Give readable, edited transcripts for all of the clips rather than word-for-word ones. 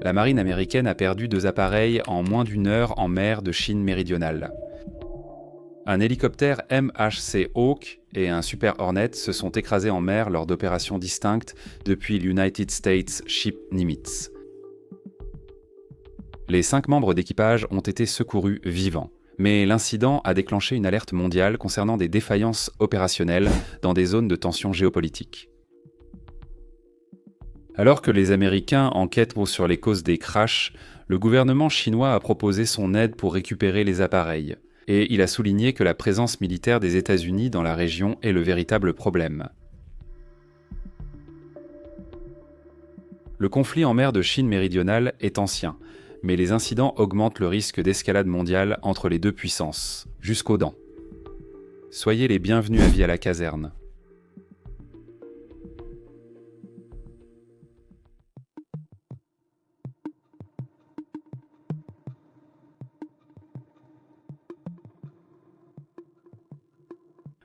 La marine américaine a perdu 2 appareils en moins d'1 heure en mer de Chine méridionale. Un hélicoptère MHC Hawk et un Super Hornet se sont écrasés en mer lors d'opérations distinctes depuis l'United States Ship Nimitz. Les 5 membres d'équipage ont été secourus vivants, mais l'incident a déclenché une alerte mondiale concernant des défaillances opérationnelles dans des zones de tension géopolitique. Alors que les Américains enquêtent sur les causes des crashs, le gouvernement chinois a proposé son aide pour récupérer les appareils. Et il a souligné que la présence militaire des États-Unis dans la région est le véritable problème. Le conflit en mer de Chine méridionale est ancien, mais les incidents augmentent le risque d'escalade mondiale entre les deux puissances, jusqu'aux dents. Soyez les bienvenus à vie à la caserne.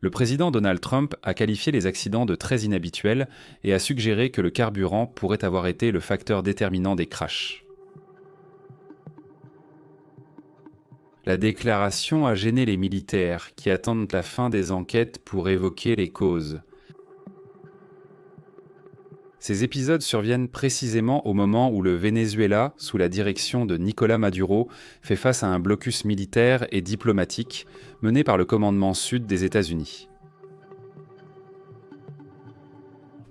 Le président Donald Trump a qualifié les accidents de très inhabituels et a suggéré que le carburant pourrait avoir été le facteur déterminant des crashs. La déclaration a gêné les militaires qui attendent la fin des enquêtes pour évoquer les causes. Ces épisodes surviennent précisément au moment où le Venezuela, sous la direction de Nicolás Maduro, fait face à un blocus militaire et diplomatique mené par le commandement sud des États-Unis.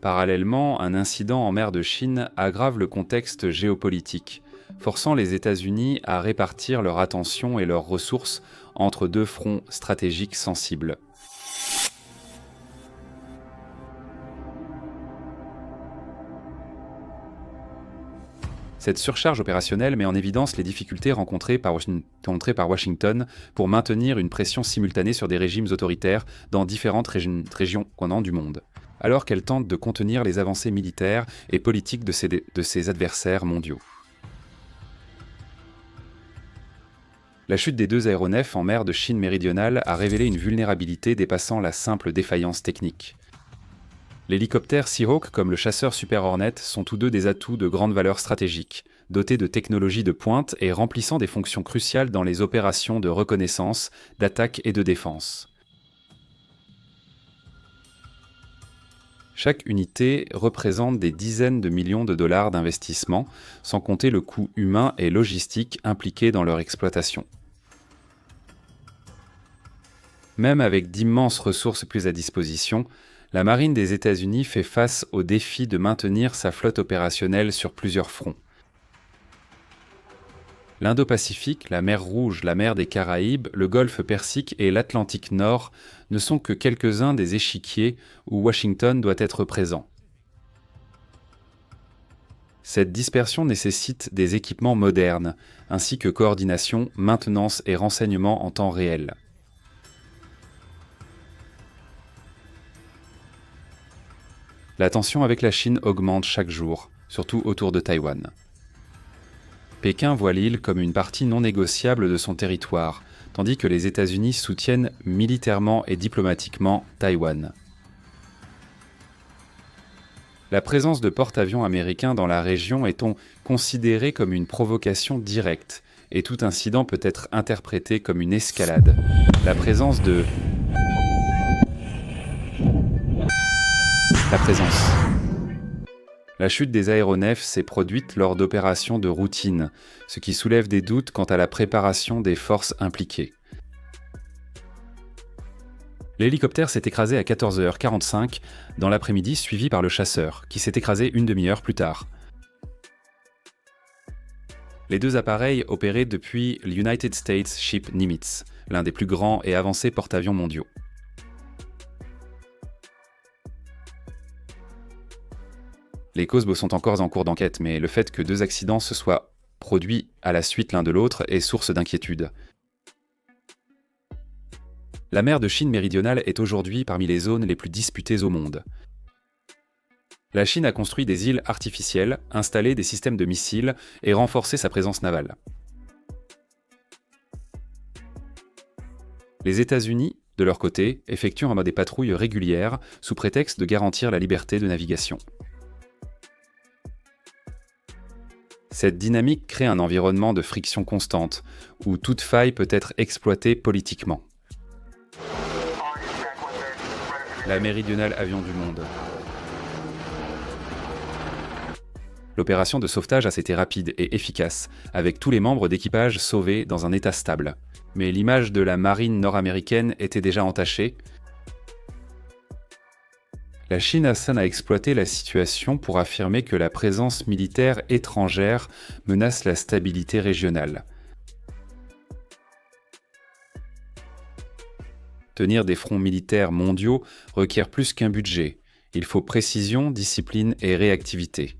Parallèlement, un incident en mer de Chine aggrave le contexte géopolitique, forçant les États-Unis à répartir leur attention et leurs ressources entre 2 fronts stratégiques sensibles. Cette surcharge opérationnelle met en évidence les difficultés rencontrées par Washington pour maintenir une pression simultanée sur des régimes autoritaires dans différentes régions du monde, alors qu'elle tente de contenir les avancées militaires et politiques de ses adversaires mondiaux. La chute des 2 aéronefs en mer de Chine méridionale a révélé une vulnérabilité dépassant la simple défaillance technique. L'hélicoptère Seahawk comme le chasseur Super Hornet sont tous deux des atouts de grande valeur stratégique, dotés de technologies de pointe et remplissant des fonctions cruciales dans les opérations de reconnaissance, d'attaque et de défense. Chaque unité représente des dizaines de millions de dollars d'investissement, sans compter le coût humain et logistique impliqué dans leur exploitation. Même avec d'immenses ressources plus à disposition, la marine des États-Unis fait face au défi de maintenir sa flotte opérationnelle sur plusieurs fronts. L'Indo-Pacifique, la mer Rouge, la mer des Caraïbes, le Golfe Persique et l'Atlantique Nord ne sont que quelques-uns des échiquiers où Washington doit être présent. Cette dispersion nécessite des équipements modernes, ainsi que coordination, maintenance et renseignement en temps réel. La tension avec la Chine augmente chaque jour, surtout autour de Taïwan. Pékin voit l'île comme une partie non négociable de son territoire, tandis que les États-Unis soutiennent militairement et diplomatiquement Taïwan. La présence de porte-avions américains dans la région est considérée comme une provocation directe, et tout incident peut être interprété comme une escalade. La présence. La chute des aéronefs s'est produite lors d'opérations de routine, ce qui soulève des doutes quant à la préparation des forces impliquées. L'hélicoptère s'est écrasé à 14h45 dans l'après-midi, suivi par le chasseur, qui s'est écrasé une demi-heure plus tard. Les 2 appareils opéraient depuis l'United States Ship Nimitz, l'un des plus grands et avancés porte-avions mondiaux. Les causes sont encore en cours d'enquête, mais le fait que 2 accidents se soient produits à la suite l'un de l'autre est source d'inquiétude. La mer de Chine méridionale est aujourd'hui parmi les zones les plus disputées au monde. La Chine a construit des îles artificielles, installé des systèmes de missiles et renforcé sa présence navale. Les États-Unis, de leur côté, effectuent des patrouilles régulières sous prétexte de garantir la liberté de navigation. Cette dynamique crée un environnement de friction constante, où toute faille peut être exploitée politiquement. La méridionale avion du monde. L'opération de sauvetage a été rapide et efficace, avec tous les membres d'équipage sauvés dans un état stable. Mais l'image de la marine nord-américaine était déjà entachée. La Chine a exploité la situation pour affirmer que la présence militaire étrangère menace la stabilité régionale. Tenir des fronts militaires mondiaux requiert plus qu'un budget. Il faut précision, discipline et réactivité.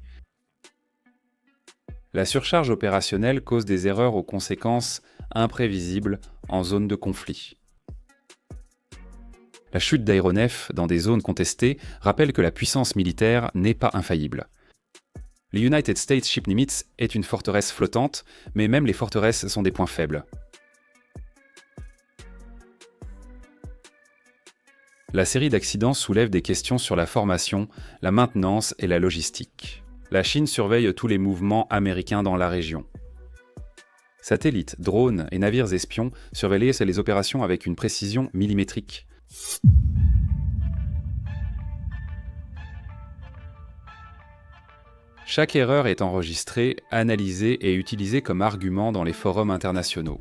La surcharge opérationnelle cause des erreurs aux conséquences imprévisibles en zone de conflit. La chute d'aéronefs dans des zones contestées rappelle que la puissance militaire n'est pas infaillible. Le United States Ship Nimitz est une forteresse flottante, mais même les forteresses sont des points faibles. La série d'accidents soulève des questions sur la formation, la maintenance et la logistique. La Chine surveille tous les mouvements américains dans la région. Satellites, drones et navires espions surveillaient les opérations avec une précision millimétrique. Chaque erreur est enregistrée, analysée et utilisée comme argument dans les forums internationaux.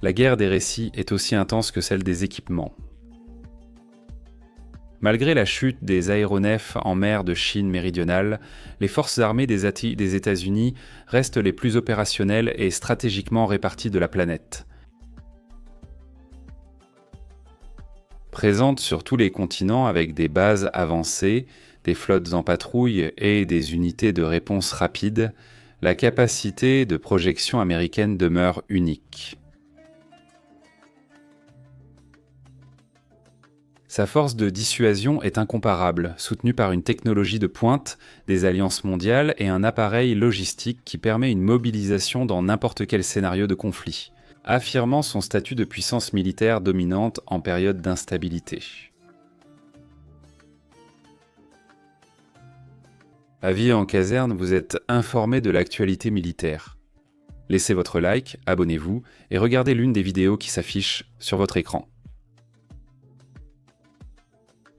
La guerre des récits est aussi intense que celle des équipements. Malgré la chute des aéronefs en mer de Chine méridionale, les forces armées des États-Unis restent les plus opérationnelles et stratégiquement réparties de la planète. Présentes sur tous les continents avec des bases avancées, des flottes en patrouille et des unités de réponse rapide, la capacité de projection américaine demeure unique. Sa force de dissuasion est incomparable, soutenue par une technologie de pointe, des alliances mondiales et un appareil logistique qui permet une mobilisation dans n'importe quel scénario de conflit, affirmant son statut de puissance militaire dominante en période d'instabilité. À Vie en caserne, vous êtes informé de l'actualité militaire. Laissez votre like, abonnez-vous et regardez l'une des vidéos qui s'affichent sur votre écran.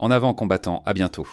En avant combattants, à bientôt.